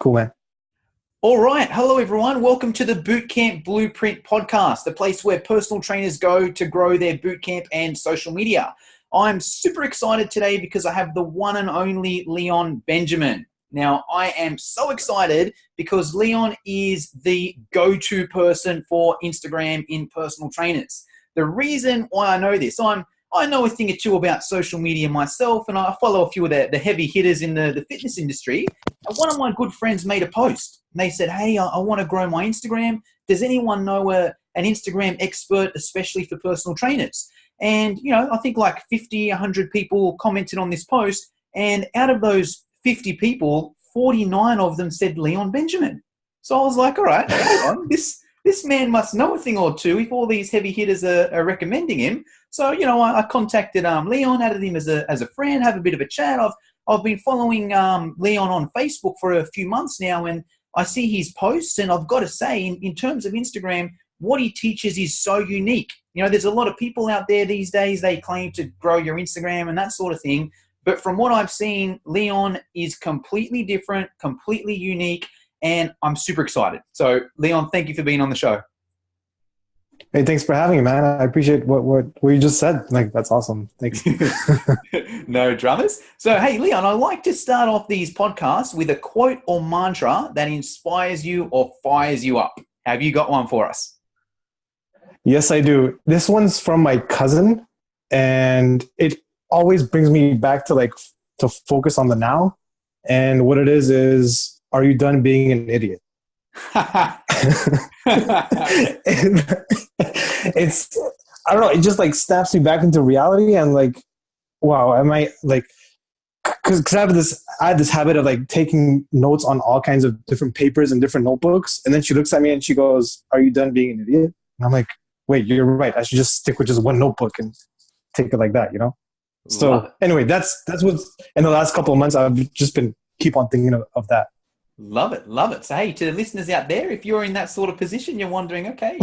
Cool, man. All right. Hello, everyone. Welcome to the Bootcamp Blueprint podcast, the place where personal trainers go to grow their bootcamp and social media. I'm super excited today because I have the one and only Leon Benjamin. Now, I am so excited because Leon is the go-to person for Instagram in personal trainers. The reason why I know this, I know a thing or two about social media myself, and I follow a few of the heavy hitters in the fitness industry. And one of my good friends made a post. And they said, hey, I want to grow my Instagram. Does anyone know an Instagram expert, especially for personal trainers? And, I think like 50, 100 people commented on this post. And out of those 50 people, 49 of them said Leon Benjamin. So I was like, all right, hold on. This man must know a thing or two if all these heavy hitters are recommending him. So, I contacted Leon, added him as a friend, have a bit of a chat. I've been following Leon on Facebook for a few months now, and I see his posts, and I've got to say, in terms of Instagram, what he teaches is so unique. There's a lot of people out there these days, they claim to grow your Instagram and that sort of thing. But from what I've seen, Leon is completely different, completely unique, and I'm super excited. So, Leon, thank you for being on the show. Hey, thanks for having me, man. I appreciate what you just said. Like, that's awesome. Thanks. No dramas. So, hey, Leon, I like to start off these podcasts with a quote or mantra that inspires you or fires you up. Have you got one for us? Yes, I do. This one's from my cousin, and it always brings me back to focus on the now. And what it is, are you done being an idiot? It's I don't know, it just like snaps me back into reality, and like, wow, am I like, because I had this habit of like taking notes on all kinds of different papers and different notebooks, and then she looks at me and she goes, are you done being an idiot? And I'm like, wait, you're right, I should just stick with just one notebook and take it like that, So anyway, that's what's in the last couple of months I've just been keep on thinking of that. Love it. Love it. So, hey, to the listeners out there, if you're in that sort of position, you're wondering, okay,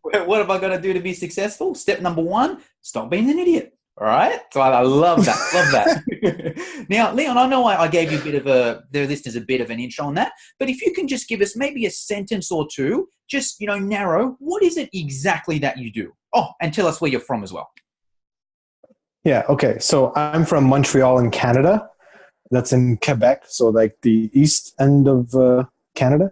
what have I got to do to be successful? Step number one, stop being an idiot. All right. So I love that. Love that. Now, Leon, I know I gave you the listeners a bit of an intro on that, but if you can just give us maybe a sentence or two, just, narrow, what is it exactly that you do? Oh, and tell us where you're from as well. Yeah. Okay. So I'm from Montreal in Canada. That's in Quebec, so like the east end of Canada.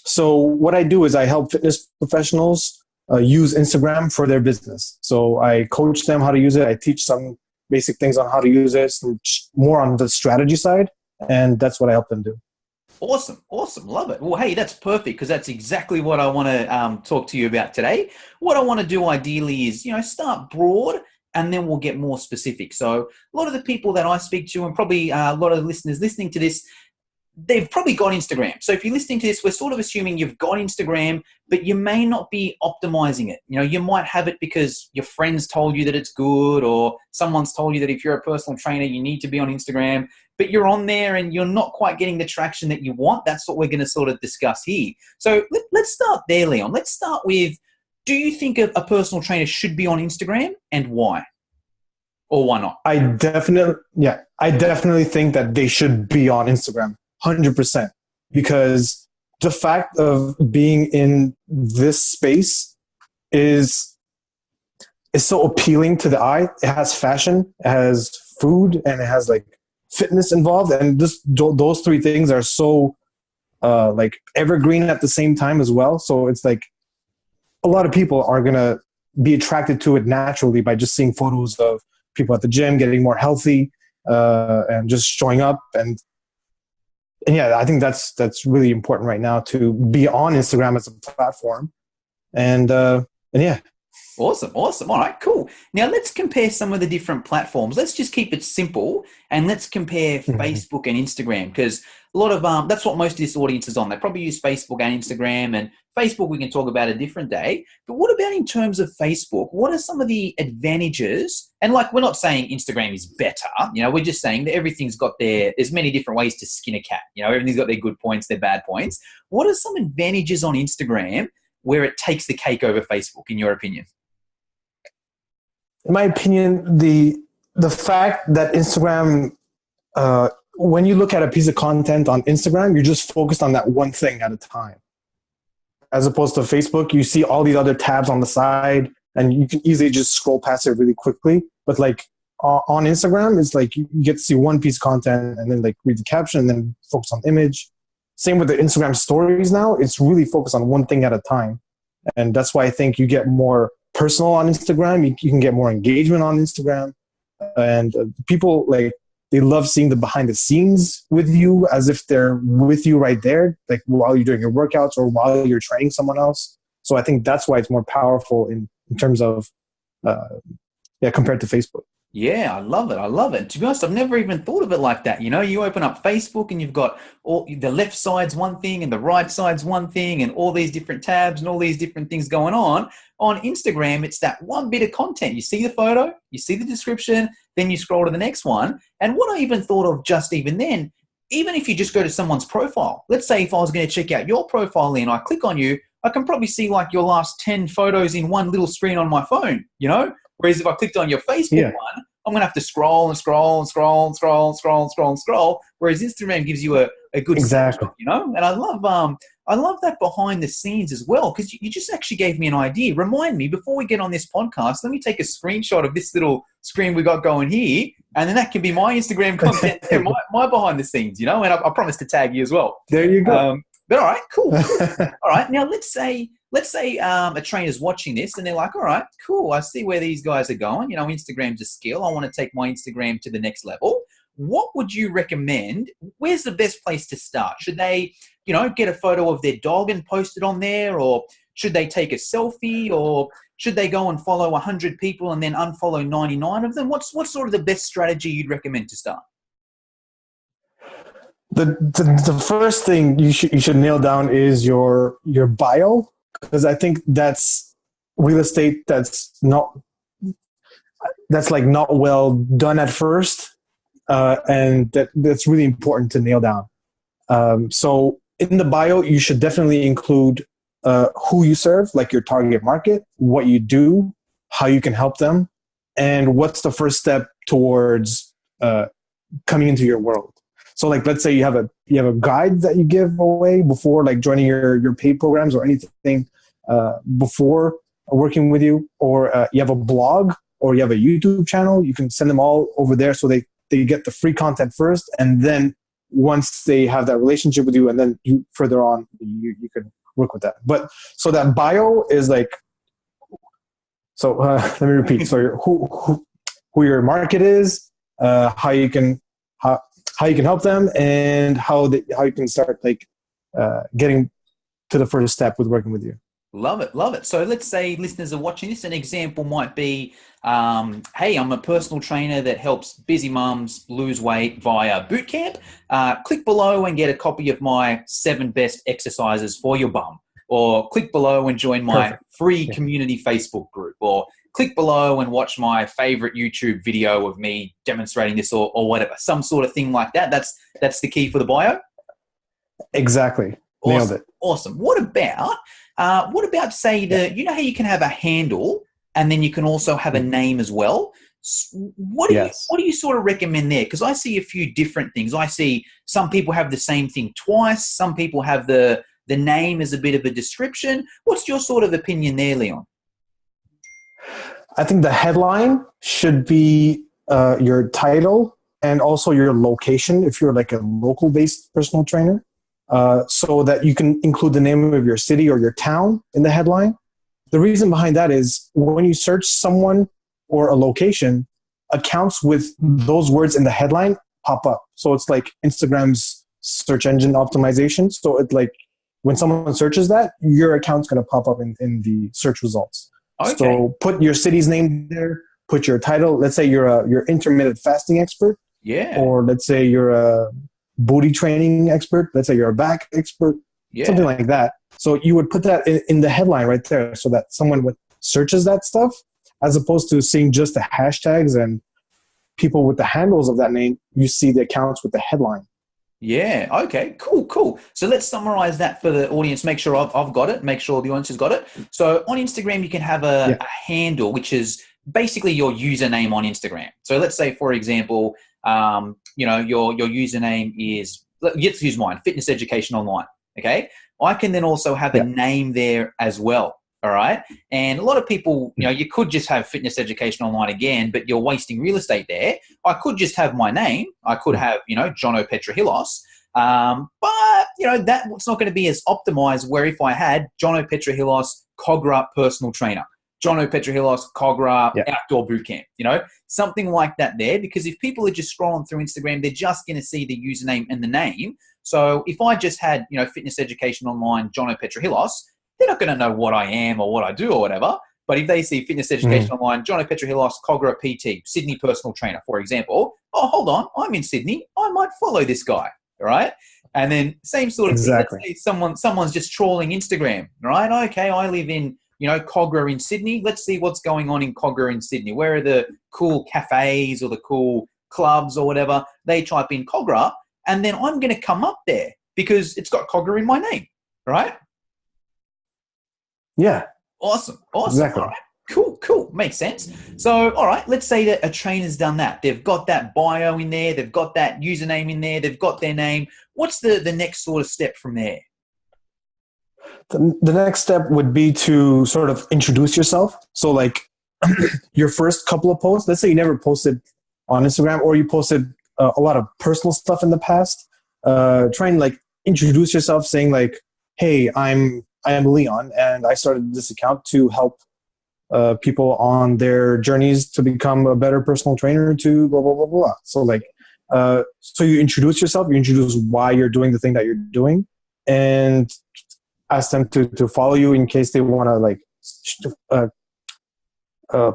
So what I do is I help fitness professionals use Instagram for their business. So I coach them how to use it. I teach some basic things on how to use it, more on the strategy side, and that's what I help them do. Awesome. Love it. Well, hey, that's perfect because that's exactly what I want to talk to you about today. What I want to do ideally is, start broad, and then we'll get more specific. So a lot of the people that I speak to, and probably a lot of the listeners listening to this, they've probably got Instagram. So if you're listening to this, we're sort of assuming you've got Instagram, but you may not be optimizing it. You might have it because your friends told you that it's good, or someone's told you that if you're a personal trainer, you need to be on Instagram, but you're on there and you're not quite getting the traction that you want. That's what we're going to sort of discuss here. So let's start there, Leon. Let's start with, do you think a personal trainer should be on Instagram, and why? Or why not? I definitely think that they should be on Instagram, 100%. Because the fact of being in this space is so appealing to the eye. It has fashion, it has food, and it has like fitness involved. And just those three things are so like evergreen at the same time as well. So it's like, a lot of people are going to be attracted to it naturally by just seeing photos of people at the gym getting more healthy and just showing up. And yeah, I think that's really important right now, to be on Instagram as a platform. And yeah. Awesome. All right, cool. Now let's compare some of the different platforms. Let's just keep it simple, and let's compare Facebook and Instagram, because a lot of that's what most of this audience is on. They probably use Facebook and Instagram, and Facebook we can talk about a different day. But what about in terms of Facebook? What are some of the advantages? And like, we're not saying Instagram is better. We're just saying that everything's got there's many different ways to skin a cat. Everything's got their good points, their bad points. What are some advantages on Instagram where it takes the cake over Facebook, in your opinion? In my opinion, the fact that Instagram when you look at a piece of content on Instagram, you're just focused on that one thing at a time. As opposed to Facebook, you see all these other tabs on the side and you can easily just scroll past it really quickly. But like on Instagram, it's like you get to see one piece of content and then like read the caption and then focus on the image. Same with the Instagram stories now. It's really focused on one thing at a time. And that's why I think you get more personal on Instagram. You can get more engagement on Instagram. And people like, they love seeing the behind the scenes with you as if they're with you right there, like while you're doing your workouts or while you're training someone else. So I think that's why it's more powerful in terms of, compared to Facebook. Yeah, I love it. I love it. To be honest, I've never even thought of it like that. You know, you open up Facebook and you've got all the left side's one thing and the right side's one thing and all these different tabs and all these different things going on. On Instagram, it's that one bit of content. You see the photo, you see the description, then you scroll to the next one. And what I even thought of just even then, even if you just go to someone's profile, let's say if I was going to check out your profile and I click on you, I can probably see like your last 10 photos in one little screen on my phone, you know? Whereas if I clicked on your Facebook one, I'm going to have to scroll and scroll and scroll and scroll and scroll and scroll and scroll. Whereas Instagram gives you a good snapshot, you know? And I love that behind the scenes as well, because you just actually gave me an idea. Remind me, before we get on this podcast, let me take a screenshot of this little screen we got going here, and then that can be my Instagram content and my behind the scenes, you know? And I promise to tag you as well. There you go. But all right, cool. All right, now let's say a trainer's watching this and they're like, all right, cool. I see where these guys are going. You know, Instagram's a skill. I want to take my Instagram to the next level. What would you recommend? Where's the best place to start? Should they, you know, get a photo of their dog and post it on there? Or should they take a selfie? Or should they go and follow 100 people and then unfollow 99 of them? What's sort of the best strategy you'd recommend to start? The first thing you should nail down is your bio, because I think that's real estate that's like not well done at first, and that's really important to nail down. So in the bio, you should definitely include who you serve, like your target market, what you do, how you can help them, and what's the first step towards coming into your world. So like, let's say you have a guide that you give away before like joining your paid programs or anything before working with you, or you have a blog or you have a YouTube channel. You can send them all over there so they get the free content first, and then once they have that relationship with you, and then you further on you can work with that. But so that bio is like, so let me repeat. So who your market is, how you can help them, and how you can start like getting to the first step with working with you. Love it, love it. So let's say listeners are watching this. An example might be, hey, I'm a personal trainer that helps busy mums lose weight via bootcamp. Click below and get a copy of my 7 best exercises for your bum. Or click below and join my free community Facebook group. Or click below and watch my favorite YouTube video of me demonstrating this, or whatever. Some sort of thing like that. That's the key for the bio? Exactly. Awesome. Nailed it. Awesome. What about say you know how you can have a handle and then you can also have a name as well? What do you sort of recommend there? Because I see a few different things. I see some people have the same thing twice. Some people have the name as a bit of a description. What's your sort of opinion there, Leon? I think the headline should be your title and also your location if you're like a local-based personal trainer, so that you can include the name of your city or your town in the headline. The reason behind that is when you search someone or a location, accounts with those words in the headline pop up. So it's like Instagram's search engine optimization. So it's like when someone searches that, your account's going to pop up in the search results. Okay. So put your city's name there, put your title. Let's say you're intermittent fasting expert. Yeah. Or let's say you're a booty training expert. Let's say you're a back expert. Yeah. Something like that. So you would put that in the headline right there so that someone searches that stuff, as opposed to seeing just the hashtags and people with the handles of that name. You see the accounts with the headline. Yeah. Okay. Cool. So let's summarize that for the audience. Make sure I've got it. Make sure the audience has got it. So on Instagram, you can have a handle, which is basically your username on Instagram. So let's say, for example, your username is, let's use mine, Fitness Education Online. Okay. I can then also have a name there as well. All right. And a lot of people, you could just have Fitness Education Online again, but you're wasting real estate there. I could just have my name. I could have, Jono Petrohilos. But, that's not going to be as optimized where if I had Jono Petrohilos, Cogra personal trainer, Jono Petrohilos, Cogra outdoor boot camp, something like that there. Because if people are just scrolling through Instagram, they're just going to see the username and the name. So if I just had, Fitness Education Online, Jono Petrohilos, they're not going to know what I am or what I do or whatever. But if they see Fitness Education Online, Jono Petrohilos, Cogra PT, Sydney personal trainer, for example, oh, hold on, I'm in Sydney. I might follow this guy, right? And then same sort of thing. Let's say someone's just trawling Instagram, right? Okay, I live in, Cogra in Sydney. Let's see what's going on in Cogra in Sydney. Where are the cool cafes or the cool clubs or whatever? They type in Cogra, and then I'm going to come up there because it's got Cogra in my name, right? Yeah. Awesome. Exactly. All right. Cool. Makes sense. So, all right, let's say that a trainer's done that. They've got that bio in there. They've got that username in there. They've got their name. What's the next sort of step from there? The next step would be to sort of introduce yourself. So like your first couple of posts, let's say you never posted on Instagram or you posted a lot of personal stuff in the past, try and like introduce yourself saying like, hey, I am Leon and I started this account to help people on their journeys to become a better personal trainer to blah, blah, blah, blah. So like, so you introduce yourself, you introduce why you're doing the thing that you're doing and ask them to follow you in case they want to like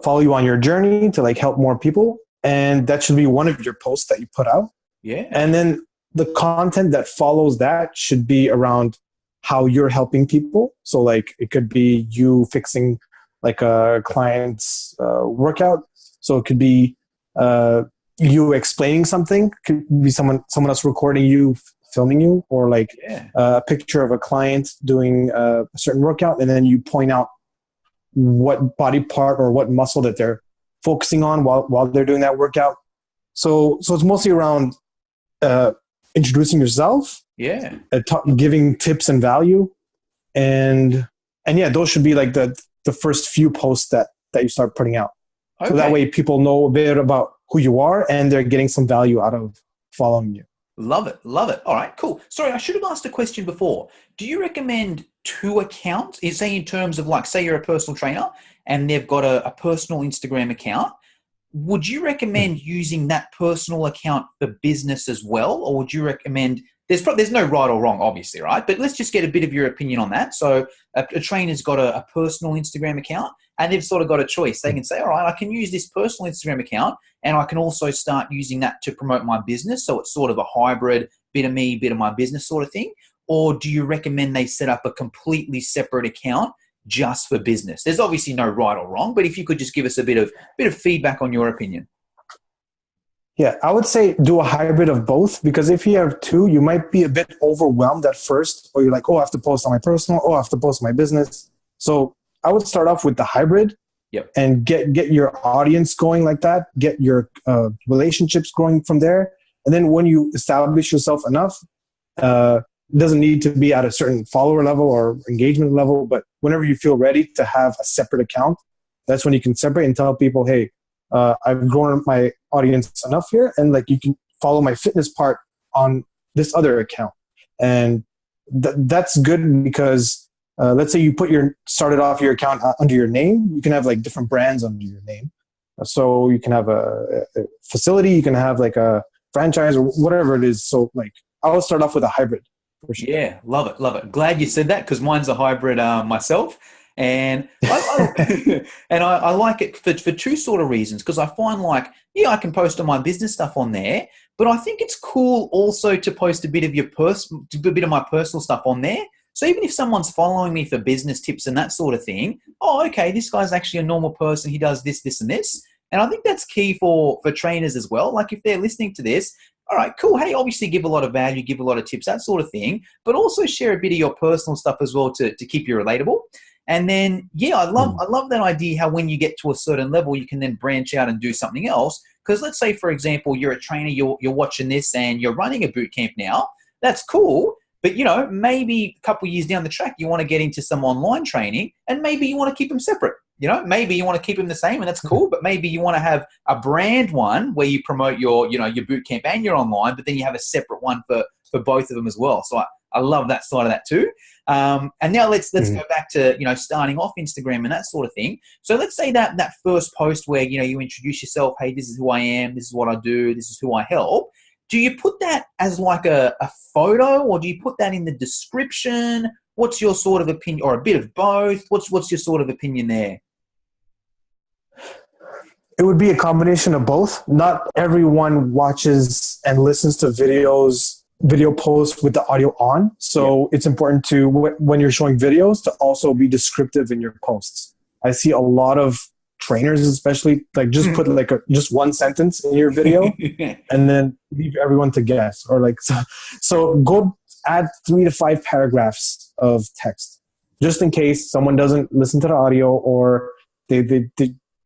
follow you on your journey to like help more people. And that should be one of your posts that you put out. Yeah. And then the content that follows that should be around how you're helping people. So like it could be you fixing like a client's workout. So it could be you explaining something. Could be someone else recording you, filming you, or like a picture of a client doing a certain workout, and then you point out what body part or what muscle that they're focusing on while they're doing that workout. So it's mostly around introducing yourself, giving tips and value, and those should be like the first few posts that you start putting out. Okay. So that way people know a bit about who you are and they're getting some value out of following you. Love it. All right, cool. Sorry, I should have asked a question before. Do you recommend 2 accounts? Say in terms of like, say you're a personal trainer and they've got a personal Instagram account. Would you recommend using that personal account for business as well? Or would you recommend, there's no right or wrong, obviously, right? But let's just get a bit of your opinion on that. So a trainer's got a personal Instagram account and they've sort of got a choice. They can say, all right, I can use this personal Instagram account and I can also start using that to promote my business. So it's sort of a hybrid, bit of me, bit of my business sort of thing. Or do you recommend they set up a completely separate account just for business? There's obviously no right or wrong, but if you could just give us a bit of feedback on your opinion. Yeah, I would say do a hybrid of both, because if you have 2, you might be a bit overwhelmed at first, or you're like, oh, I have to post on my personal, oh, I have to post on my business. So I would start off with the hybrid and get your audience going like that, get your relationships growing from there. And then when you establish yourself enough, it doesn't need to be at a certain follower level or engagement level, but whenever you feel ready to have a separate account, that's when you can separate and tell people, hey, I've grown my audience enough here, and like you can follow my fitness part on this other account. And that's good because let's say you started off your account under your name, you can have like different brands under your name. So you can have a facility, you can have like a franchise or whatever it is. So like I would start off with a hybrid. For sure. Yeah, love it. Glad you said that because mine's a hybrid myself. And I like it for 2 sort of reasons, because I find like, I can post on my business stuff on there, but I think it's cool also to post a bit of my personal stuff on there. So even if someone's following me for business tips and that sort of thing, oh, okay, this guy's actually a normal person. He does this, this, and this. And I think that's key for trainers as well. Like if they're listening to this, all right, cool. Hey, obviously give a lot of value, give a lot of tips, that sort of thing, but also share a bit of your personal stuff as well to keep you relatable. And then, I love that idea how when you get to a certain level, you can then branch out and do something else, Because let's say, for example, you're a trainer, you're watching this and you're running a boot camp now. That's cool. But, you know, maybe a couple of years down the track, you want to get into some online training and maybe you want to keep them separate. You know, maybe you want to keep them the same and that's cool, but maybe you want to have a brand one where you promote your, you know, your boot camp and your online, but then you have a separate one for both of them as well. So I love that side of that too. And now let's go back to, you know, starting off Instagram and that sort of thing. So let's say that first post where, you know, you introduce yourself, hey, this is who I am, this is what I do, this is who I help. Do you put that as like a photo or do you put that in the description? What's your sort of opinion, or a bit of both? What's your sort of opinion there? It would be a combination of both. Not everyone watches and listens to video posts with the audio on. So it's important to, when you're showing videos, to also be descriptive in your posts. I see a lot of trainers especially like just put like just one sentence in your video and then leave everyone to guess, or like so go add 3 to 5 paragraphs of text just in case someone doesn't listen to the audio or they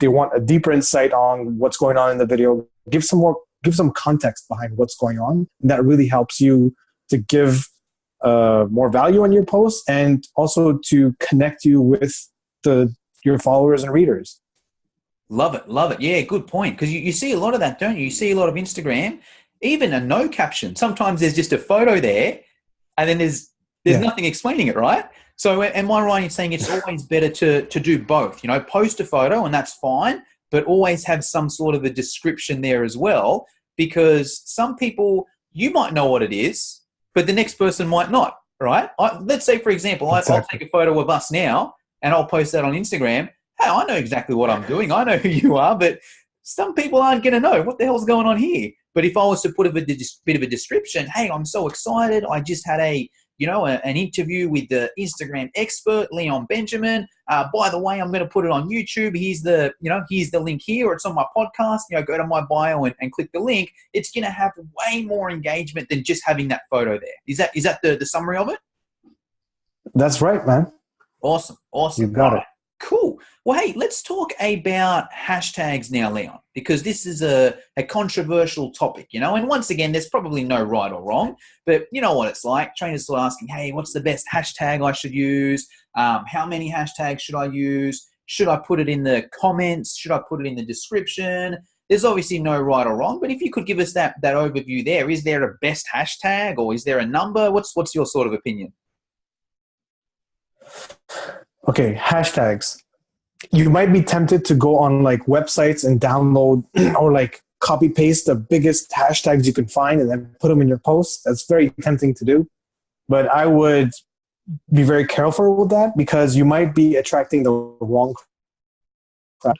want a deeper insight on what's going on in the video. Give some context behind what's going on, and that really helps you to give more value on your post and also to connect you with your followers and readers. Love it. Yeah, good point. Because you see a lot of that, don't you? You see a lot of Instagram, even a no caption. Sometimes there's just a photo there and then there's nothing explaining it, right? So am I right in saying it's always better to do both? You know, post a photo and that's fine, but always have some sort of a description there as well, because some people, you might know what it is, but the next person might not, right? Let's say, for example, I'll take a photo of us now and I'll post that on Instagram. Hey, I know exactly what I'm doing. I know who you are, but some people aren't going to know what the hell's going on here. But if I was to put a bit of a description, hey, I'm so excited. I just had an interview with the Instagram expert, Leon Benjamin. By the way, I'm going to put it on YouTube. Here's the link here, or it's on my podcast. You know, go to my bio and click the link. It's going to have way more engagement than just having that photo there. Is that the summary of it? That's right, man. Awesome. You got it. Cool. Well, hey, let's talk about hashtags now, Leon, because this is a controversial topic, you know, and once again, there's probably no right or wrong, but you know what it's like. Trainers start asking, hey, what's the best hashtag I should use? How many hashtags should I use? Should I put it in the comments? Should I put it in the description? There's obviously no right or wrong, but if you could give us that overview there, is there a best hashtag or is there a number? What's your sort of opinion? Okay, hashtags. You might be tempted to go on like websites and download or like copy paste the biggest hashtags you can find and then put them in your posts. That's very tempting to do. But I would be very careful with that because you might be attracting the wrong crowd.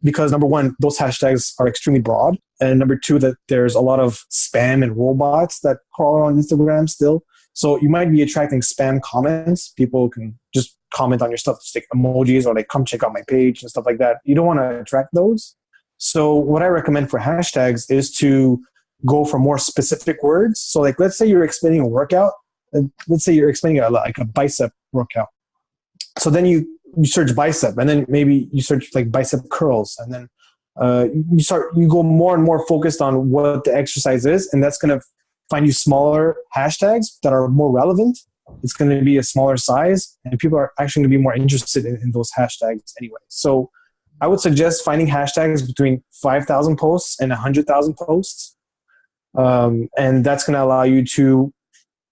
Because number one, those hashtags are extremely broad. And number two, that there's a lot of spam and robots that crawl on Instagram still. So you might be attracting spam comments. People can just comment on your stuff, just like emojis or like come check out my page and stuff like that. You don't want to attract those. So what I recommend for hashtags is to go for more specific words. So like, let's say you're explaining a workout. Let's say you're explaining like a bicep workout. So then you search bicep and then maybe you search like bicep curls and then you go more and more focused on what the exercise is, and that's going to find you smaller hashtags that are more relevant. It's going to be a smaller size and people are actually going to be more interested in those hashtags anyway. So I would suggest finding hashtags between 5,000 posts and 100,000 posts. And that's going to allow you to,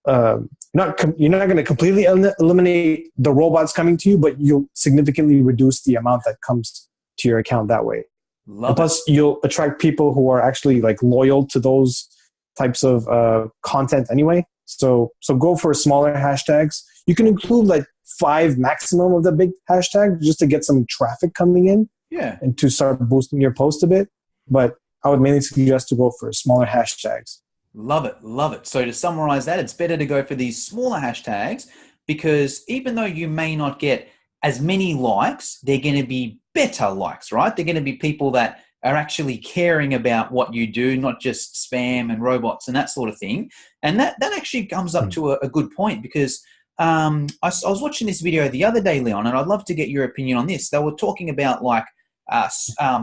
you're not going to completely eliminate the robots coming to you, but you'll significantly reduce the amount that comes to your account that way. Plus, you'll attract people who are actually like loyal to those types of content anyway. So go for smaller hashtags. You can include like 5 maximum of the big hashtags just to get some traffic coming in. Yeah. And to start boosting your post a bit. But I would mainly suggest to go for smaller hashtags. Love it. So to summarize that, it's better to go for these smaller hashtags because even though you may not get as many likes, they're going to be better likes, right? They're going to be people that are actually caring about what you do, not just spam and robots and that sort of thing. And that actually comes up to a good point because I was watching this video the other day, Leon, and I'd love to get your opinion on this. They were talking about like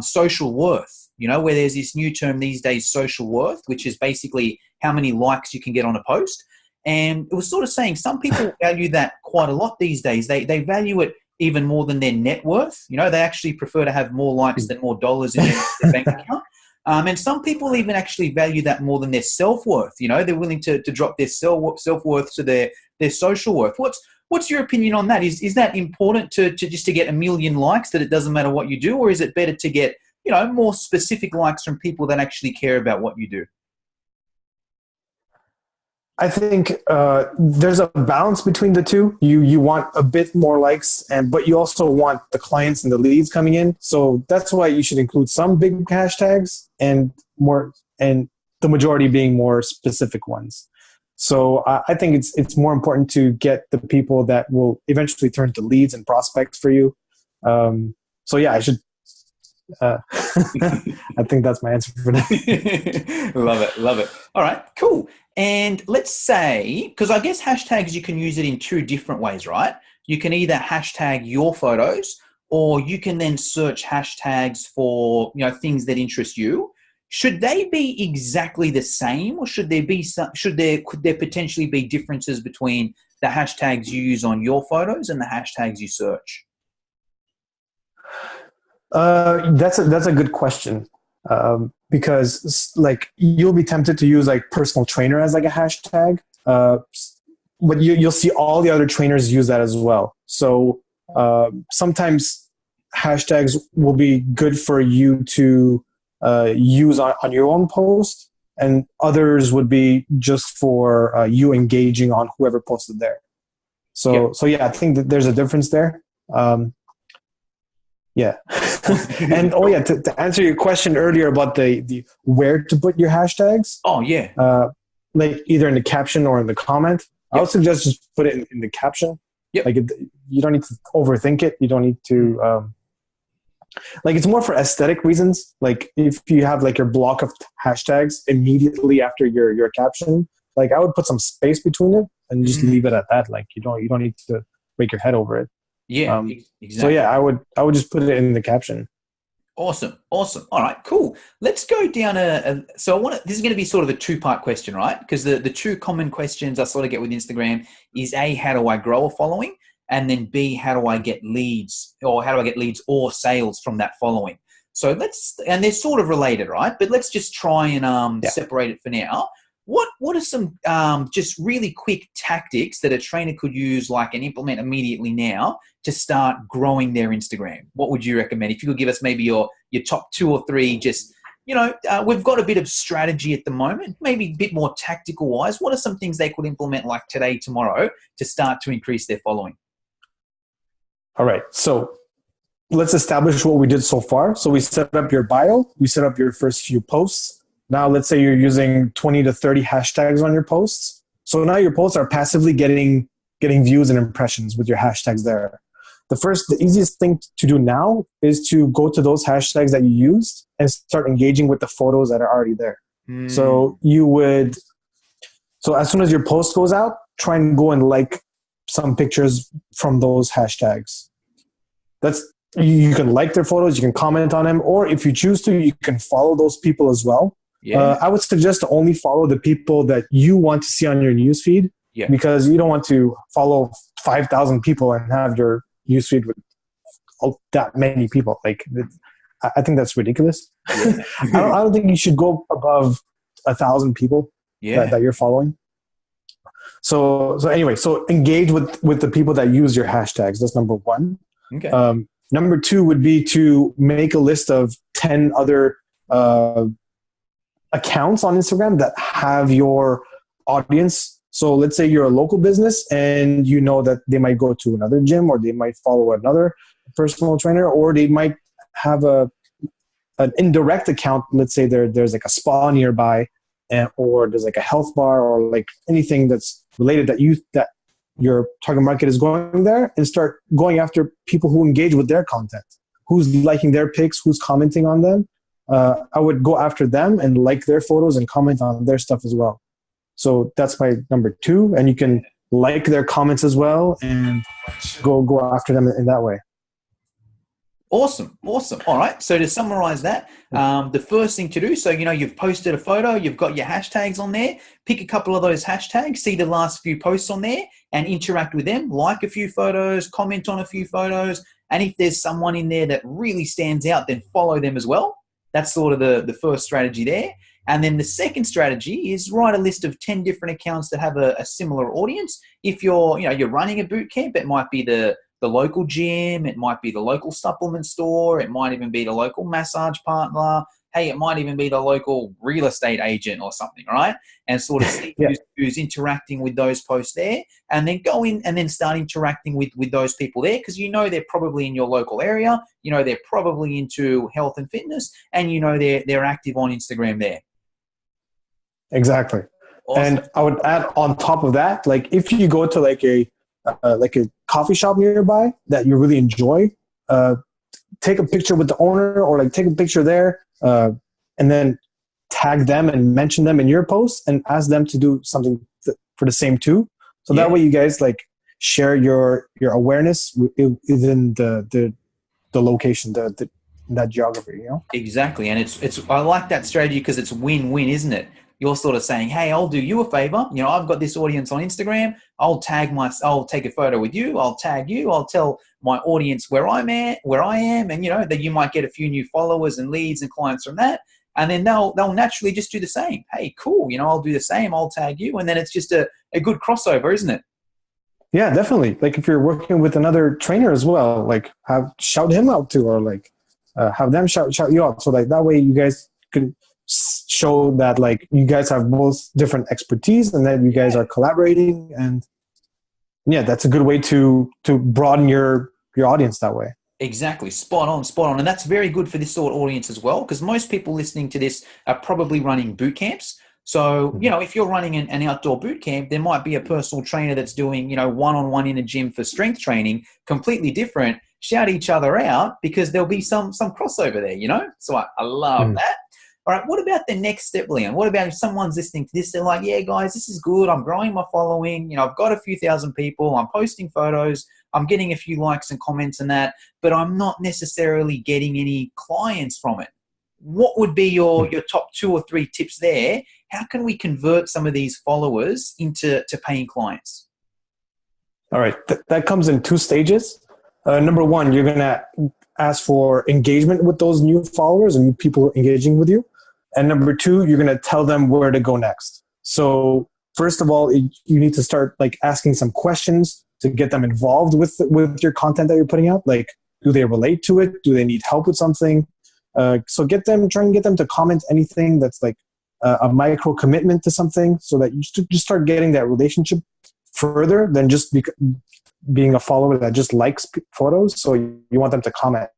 social worth, you know, where there's this new term these days, social worth, which is basically how many likes you can get on a post. And it was sort of saying some people value that quite a lot these days. They value it even more than their net worth. You know, they actually prefer to have more likes than more dollars in their bank account. And some people even actually value that more than their self-worth. You know, they're willing to drop their self-worth to their social worth. What's your opinion on that? Is that important to just to get a million likes, that it doesn't matter what you do? Or is it better to get, you know, more specific likes from people that actually care about what you do? I think there's a balance between the two. You want a bit more likes, but you also want the clients and the leads coming in. So that's why you should include some big hashtags and the majority being more specific ones. So I think it's more important to get the people that will eventually turn to leads and prospects for you. So yeah, I should. I think that's my answer for that. Love it. All right, cool. And let's say, because I guess hashtags, you can use it in two different ways, right? You can either hashtag your photos, or you can then search hashtags for, you know, things that interest you. Should they be exactly the same, or could there potentially be differences between the hashtags you use on your photos and the hashtags you search? That's a good question. Because like you'll be tempted to use like personal trainer as like a hashtag, but you'll see all the other trainers use that as well. So sometimes hashtags will be good for you to use on your own post, and others would be just for you engaging on whoever posted there. So yeah, I think that there's a difference there. Yeah. And to answer your question earlier about the where to put your hashtags. Oh yeah. Like either in the caption or in the comment. Yep. I would suggest just put it in the caption. Yep. Like you don't need to overthink it. You don't need to like it's more for aesthetic reasons. Like if you have like your block of hashtags immediately after your caption, like I would put some space between it and just leave it at that. Like you don't need to break your head over it. Yeah, exactly. So yeah, I would just put it in the caption. Awesome. All right, cool. Let's go down this is going to be sort of a two-part question, right? Because the two common questions I sort of get with Instagram is A, how do I grow a following? And then B, how do I get leads, or how do I get leads or sales from that following? So and they're sort of related, right? But let's just try and separate it for now. What are some just really quick tactics that a trainer could use, like, and implement immediately now to start growing their Instagram? What would you recommend? If you could give us maybe your top 2 or 3, just, you know, we've got a bit of strategy at the moment, maybe a bit more tactical wise. What are some things they could implement like today, tomorrow, to start to increase their following? All right. So let's establish what we did so far. So we set up your bio. We set up your first few posts. Now, let's say you're using 20 to 30 hashtags on your posts. So now your posts are passively getting views and impressions with your hashtags there. The easiest thing to do now is to go to those hashtags that you used and start engaging with the photos that are already there. So as soon as your post goes out, try and go and like some pictures from those hashtags. You can like their photos, you can comment on them, or if you choose to, you can follow those people as well. Yeah. I would suggest to only follow the people that you want to see on your newsfeed, because you don't want to follow 5,000 people and have your newsfeed with that many people. Like, I think that's ridiculous. Yeah. I don't think you should go above 1,000 people that you're following. So anyway, so engage with the people that use your hashtags. That's number 1. Okay. Number 2 would be to make a list of 10 other accounts on Instagram that have your audience. So let's say you're a local business and you know that they might go to another gym, or they might follow another personal trainer, or they might have an indirect account. Let's say there's like a spa nearby, or there's like a health bar, or like anything that's related that your target market is going there, and start going after people who engage with their content, who's liking their pics, who's commenting on them. I would go after them and like their photos and comment on their stuff as well. So that's my number 2. And you can like their comments as well and go after them in that way. Awesome. Awesome. All right. So to summarize that, the first thing to do, so, you've posted a photo, you've got your hashtags on there, pick a couple of those hashtags, see the last few posts on there and interact with them, like a few photos, comment on a few photos. And if there's someone in there that really stands out, then follow them as well. That's sort of the first strategy there. And then the second strategy is write a list of 10 different accounts that have a similar audience. If you're running a boot camp, it might be the local gym, it might be the local supplement store, it might even be the local massage partner. Hey, it might even be the local real estate agent or something, right? And sort of see who's interacting with those posts there, and then go in and then start interacting with those people there, because they're probably in your local area, they're probably into health and fitness, and they're active on Instagram there. Exactly. Awesome. And I would add on top of that, like if you go to like a coffee shop nearby that you really enjoy, take a picture with the owner, or like take a picture there, and then tag them and mention them in your post and ask them to do something for the same too. So that way you guys like share your awareness within the location, that geography, Exactly. And it's I like that strategy because it's win-win, isn't it? You're sort of saying, hey, I'll do you a favor. I've got this audience on Instagram. I'll take a photo with you. I'll tag you. I'll tell my audience where I am, and that you might get a few new followers and leads and clients from that. And then they'll naturally just do the same. Hey, cool. I'll do the same. I'll tag you. And then it's just a good crossover, isn't it? Yeah, definitely. Like if you're working with another trainer as well, like shout him out too, or like have them shout you out. So like that way you guys can show that like you guys have both different expertise and that you guys are collaborating, and that's a good way to broaden your audience that way. Exactly. Spot on. And that's very good for this sort of audience as well, because most people listening to this are probably running boot camps. So, if you're running an outdoor boot camp, there might be a personal trainer that's doing, one-on-one in a gym for strength training, completely different. Shout each other out, because there'll be some crossover there, So I love that. All right, what about the next step, Leon? What about if someone's listening to this, they're like, yeah, guys, this is good. I'm growing my following. I've got a few thousand people. I'm posting photos. I'm getting a few likes and comments and that, but I'm not necessarily getting any clients from it. What would be your top 2 or 3 tips there? How can we convert some of these followers into paying clients? All right, that comes in 2 stages. Number 1, you're going to ask for engagement with those new followers and people engaging with you. And number 2, you're going to tell them where to go next. So first of all, you need to start like asking some questions to get them involved with your content that you're putting out. Like, do they relate to it? Do they need help with something? So try and get them to comment anything that's like a micro commitment to something, so that you just start getting that relationship further than just being a follower that just likes photos. So you want them to comment.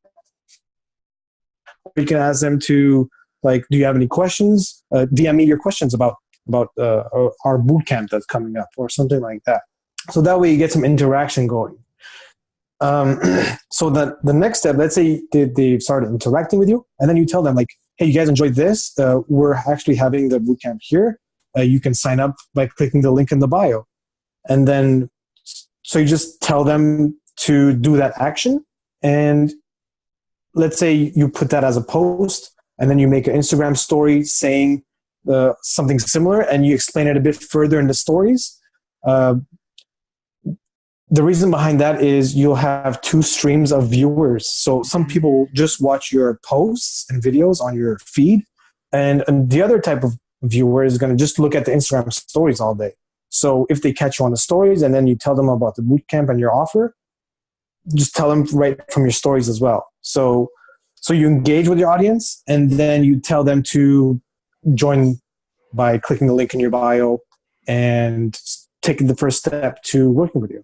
You can ask them to, like, do you have any questions? DM me your questions about our boot camp that's coming up, or something like that. So that way you get some interaction going. So the next step, let's say they started interacting with you, and then you tell them like, hey, you guys enjoyed this? We're actually having the boot camp here. You can sign up by clicking the link in the bio. And then, so you just tell them to do that action. And let's say you put that as a post, and then you make an Instagram story saying something similar, and you explain it a bit further in the stories. The reason behind that is you'll have 2 streams of viewers. So some people will just watch your posts and videos on your feed, and the other type of viewer is going to just look at the Instagram stories all day. So if they catch you on the stories and then you tell them about the bootcamp and your offer, just tell them right from your stories as well. So you engage with your audience, and then you tell them to join by clicking the link in your bio and taking the first step to working with you.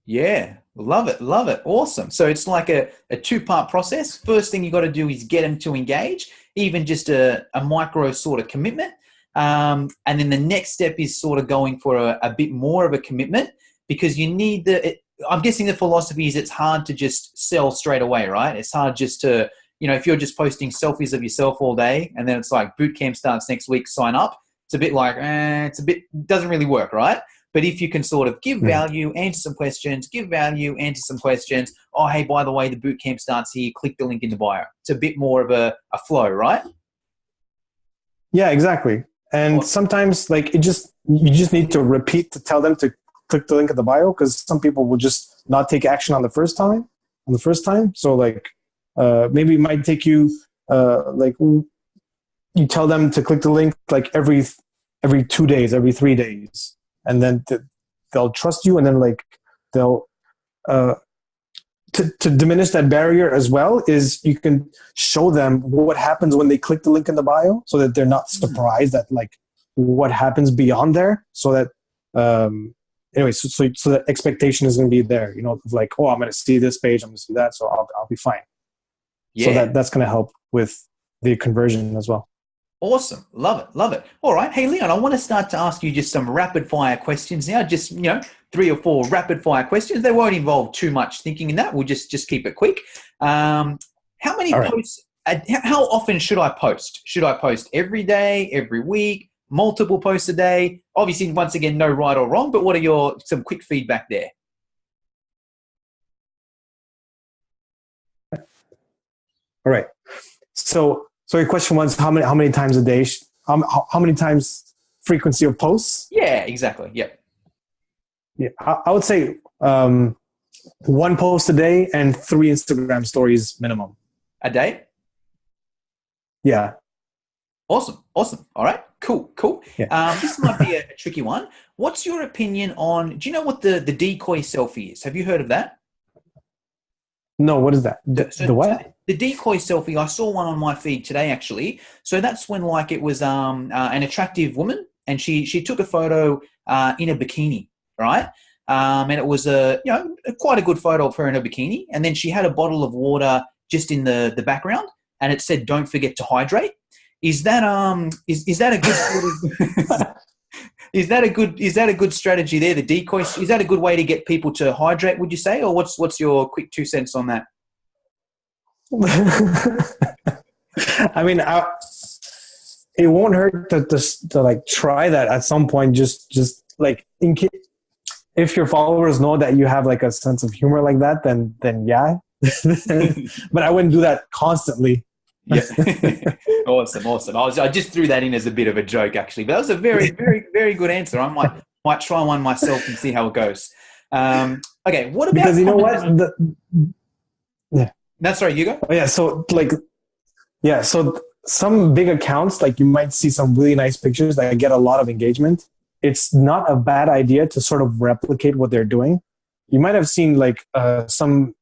Yeah, love it. Awesome. So it's like a 2-part process. First thing you got to do is get them to engage, even just a micro sort of commitment. And then the next step is sort of going for a bit more of a commitment, because you need I'm guessing the philosophy is it's hard to just sell straight away, right? It's hard just to, if you're just posting selfies of yourself all day and then it's like boot camp starts next week, sign up. It's a bit like, doesn't really work, right? But if you can sort of give value, answer some questions, give value, answer some questions. Oh, hey, by the way, the boot camp starts here. Click the link in the bio. It's a bit more of a flow, right? Yeah, exactly. And sometimes like you just need to repeat to tell them to click the link in the bio, because some people will just not take action on the first time. So like maybe it might take you like you tell them to click the link like every 2 days, every 3 days, and then they'll trust you, and then like they'll to diminish that barrier as well is you can show them what happens when they click the link in the bio, so that they're not surprised at like what happens beyond there. So that anyway, so the expectation is going to be there, you know, of like, oh, I'm going to see this page, I'm going to see that, so I'll be fine. Yeah. So that's going to help with the conversion as well. Awesome. Love it. All right. Hey, Leon, I want to start to ask you just some rapid fire questions now. Just, 3 or 4 rapid fire questions. They won't involve too much thinking in that. We'll just keep it quick. How many posts, how often should I post? Should I post every day, every week, multiple posts a day? Obviously, once again, no right or wrong, but what are some quick feedback there? All right. So your question was how many times a day? How many times frequency of posts? Yeah, exactly. Yep. Yeah, I would say 1 post a day and 3 Instagram stories minimum. A day? Yeah. Awesome. All right. Cool. Yeah. This might be a tricky one. What's your opinion on? Do you know what the decoy selfie is? Have you heard of that? No, what is that? The what? So the decoy selfie, I saw one on my feed today, actually. So that's when like it was an attractive woman, and she took a photo in a bikini, right? And it was quite a good photo of her in a bikini. And then she had a bottle of water just in the background, and it said, "Don't forget to hydrate." Is that is that a good sort of is that a good strategy there? The decoy, is that a good way to get people to hydrate, would you say, or what's your quick 2 cents on that? I mean, it won't hurt to like try that at some point. Just like if your followers know that you have like a sense of humor like that, then yeah. But I wouldn't do that constantly. Yeah. Awesome. I just threw that in as a bit of a joke, actually, but that was a very, very, very good answer. I might try one myself and see how it goes. Okay. What about, because you know what? No, sorry, you go. Oh, yeah. So so some big accounts, like you might see some really nice pictures that get a lot of engagement. It's not a bad idea to sort of replicate what they're doing. You might have seen like some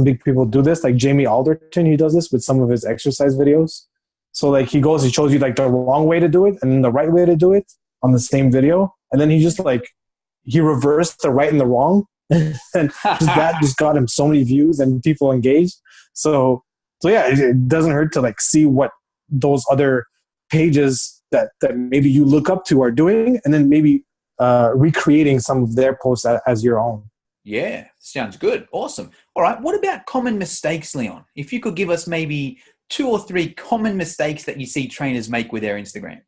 big people do this, like Jamie Alderton. He does this with some of his exercise videos. So like he shows you like the wrong way to do it and then the right way to do it on the same video. And then he reversed the right and the wrong. And that just got him so many views and people engaged. So yeah, it doesn't hurt to like see what those other pages that maybe you look up to are doing, and then maybe recreating some of their posts as your own. Yeah, sounds good. Awesome. All right. What about common mistakes, Leon? If you could give us maybe 2 or 3 common mistakes that you see trainers make with their Instagram.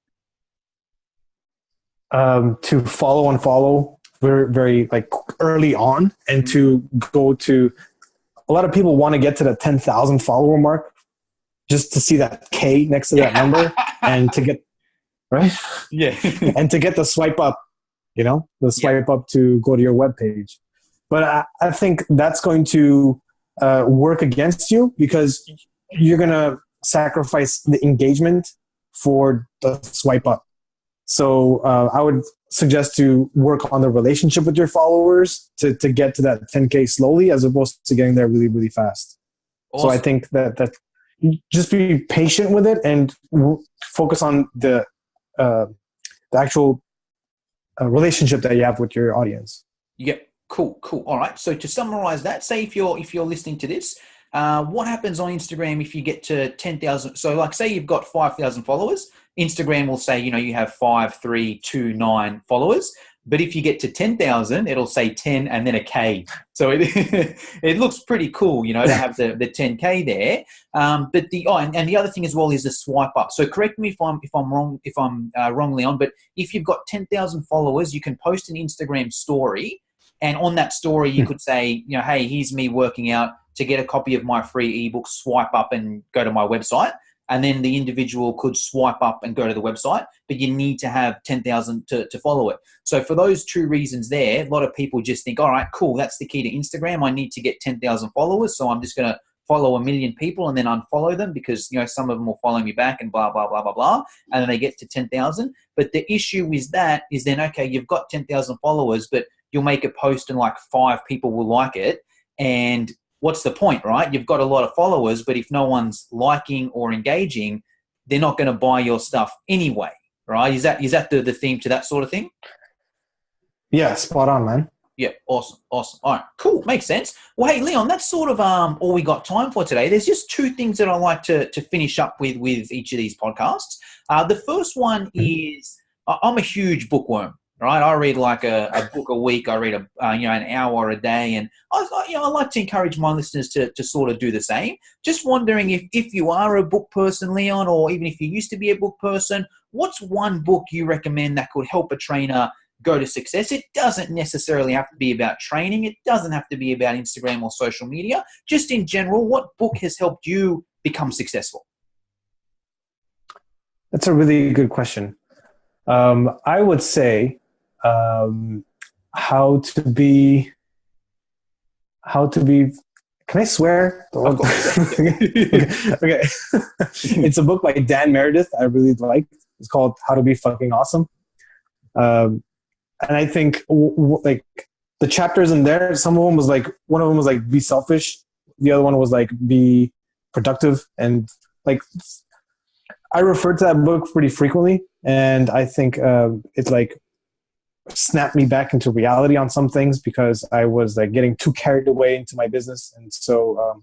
To unfollow very, very like early on, and to go to, a lot of people want to get to the 10,000 follower mark just to see that K next to that number and to get, right? Yeah. And to get the swipe up, the swipe up to go to your webpage. But I think that's going to work against you, because you're going to sacrifice the engagement for the swipe up. So I would suggest to work on the relationship with your followers to get to that 10K slowly, as opposed to getting there really, really fast. Awesome. So I think that just be patient with it and focus on the actual relationship that you have with your audience. Yeah. Cool. All right. So to summarize that, say if you're listening to this, what happens on Instagram if you get to 10,000? So like say you've got 5,000 followers, Instagram will say, you have 5, 3, 2, 9 followers. But if you get to 10,000, it'll say 10 and then a K. So it it looks pretty cool, you know, to have the 10K there. But and the other thing as well is the swipe up. So correct me if I'm wrong, Leon. But if you've got 10,000 followers, you can post an Instagram story, and on that story you could say, you know, hey, here's me working out. To get a copy of my free ebook, swipe up and go to my website. And then the individual could swipe up and go to the website, but you need to have 10,000 to follow it. So for those two reasons there, a lot of people just think, all right, cool, that's the key to Instagram. I need to get 10,000 followers. So I'm just going to follow 1 million people and then unfollow them because, you know, some of them will follow me back and blah, blah, blah, blah, blah. And then they get to 10,000. But the issue with that is then, okay, you've got 10,000 followers, but you'll make a post and like 5 people will like it. And what's the point, right? You've got a lot of followers, but if no one's liking or engaging, they're not going to buy your stuff anyway, right? Is that the theme to that sort of thing? Yeah, spot on, man. Yeah, awesome. All right, cool. Makes sense. Well, hey, Leon, that's sort of all we got time for today. There's just 2 things that I like to finish up with each of these podcasts. The first one is I'm a huge bookworm. Right, I read like a book a week. I read an hour a day, and I like to encourage my listeners to sort of do the same. Just wondering if you are a book person, Leon, or even if you used to be a book person, what's one book you recommend that could help a trainer go to success? It doesn't necessarily have to be about training. It doesn't have to be about Instagram or social media. Just in general, what book has helped you become successful? That's a really good question. I would say. How to be. Can I swear? Of course. Okay. It's a book by Dan Meredith. I really like. It's called How to Be Fucking Awesome. And I think like the chapters in there, one of them was like be selfish. The other one was like be productive. And like I refer to that book pretty frequently, and I think it's like snapped me back into reality on some things because I was like getting too carried away into my business. And so,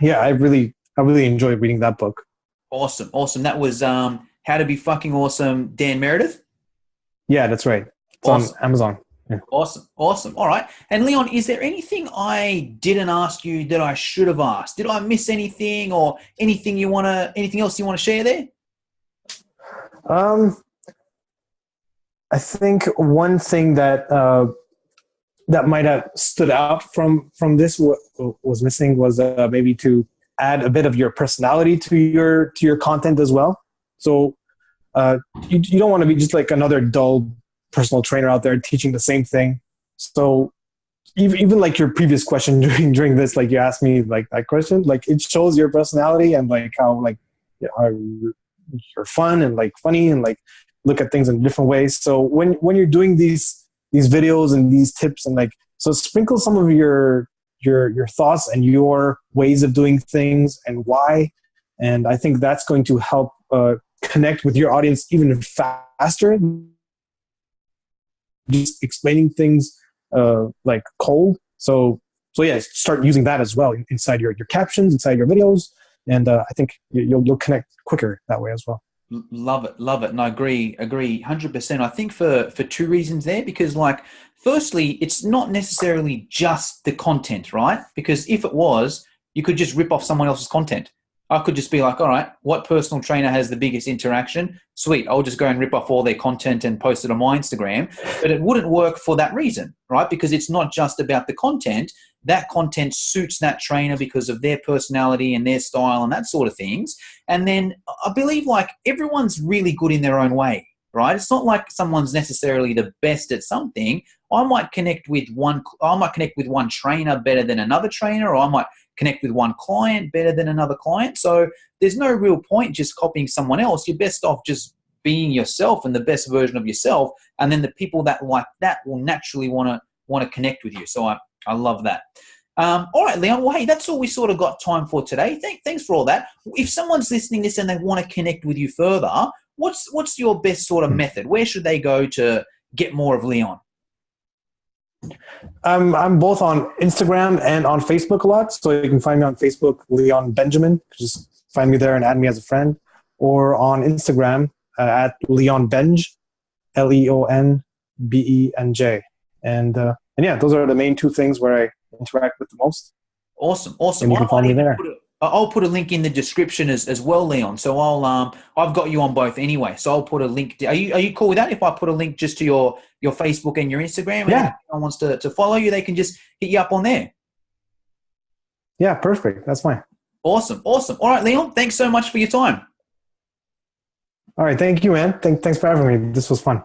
I really enjoyed reading that book. Awesome. That was How to Be Fucking Awesome, Dan Meredith? Yeah, that's right. It's awesome. On Amazon. Yeah. Awesome. All right. And Leon, is there anything I didn't ask you that I should have asked? Did I miss anything or anything else you want to share there? I think one thing that might have stood out from this was missing was maybe to add a bit of your personality to your content as well. So you don't want to be just like another dull personal trainer out there teaching the same thing. So even like your previous question during this, like you asked me like that question, like it shows your personality and like how like how you're fun and like funny and like look at things in different ways. So when you're doing these videos and these tips and like, so sprinkle some of your thoughts and your ways of doing things and why. And I think that's going to help connect with your audience even faster. Just explaining things like cold. So yeah, start using that as well inside your captions, inside your videos. And I think you'll connect quicker that way as well. Love it. And I agree 100%. I think for 2 reasons there, because like, firstly, it's not necessarily just the content, right? Because if it was, you could just rip off someone else's content. I could just be like, all right, what personal trainer has the biggest interaction? Sweet. I'll just go and rip off all their content and post it on my Instagram. But it wouldn't work for that reason, right? Because it's not just about the content. That content suits that trainer because of their personality and their style and that sort of things. And then I believe like everyone's really good in their own way, right? It's not like someone's necessarily the best at something. I might connect with one trainer better than another trainer, or I might connect with one client better than another client. So there's no real point just copying someone else. You're best off just being yourself and the best version of yourself. And then the people that like that will naturally want to connect with you. So I love that. All right, Leon. Well, hey, that's all we sort of got time for today. Thanks for all that. If someone's listening to this and they want to connect with you further, what's your best sort of method? Where should they go to get more of Leon? I'm both on Instagram and on Facebook a lot. So you can find me on Facebook, Leon Benjamin. Just find me there and add me as a friend. Or on Instagram at Leon Benj, LeonBenj. BENJ. And yeah, those are the main two things where I interact with the most. Awesome. And you can follow me there. I'll put a link in the description as well, Leon. So I've got you on both anyway. So I'll put a link. Are you cool with that? If I put a link just to your Facebook and your Instagram, and if anyone wants to follow you, they can just hit you up on there. Yeah, perfect. That's fine. Awesome. All right, Leon. Thanks so much for your time. All right. Thank you, man. Thanks for having me. This was fun.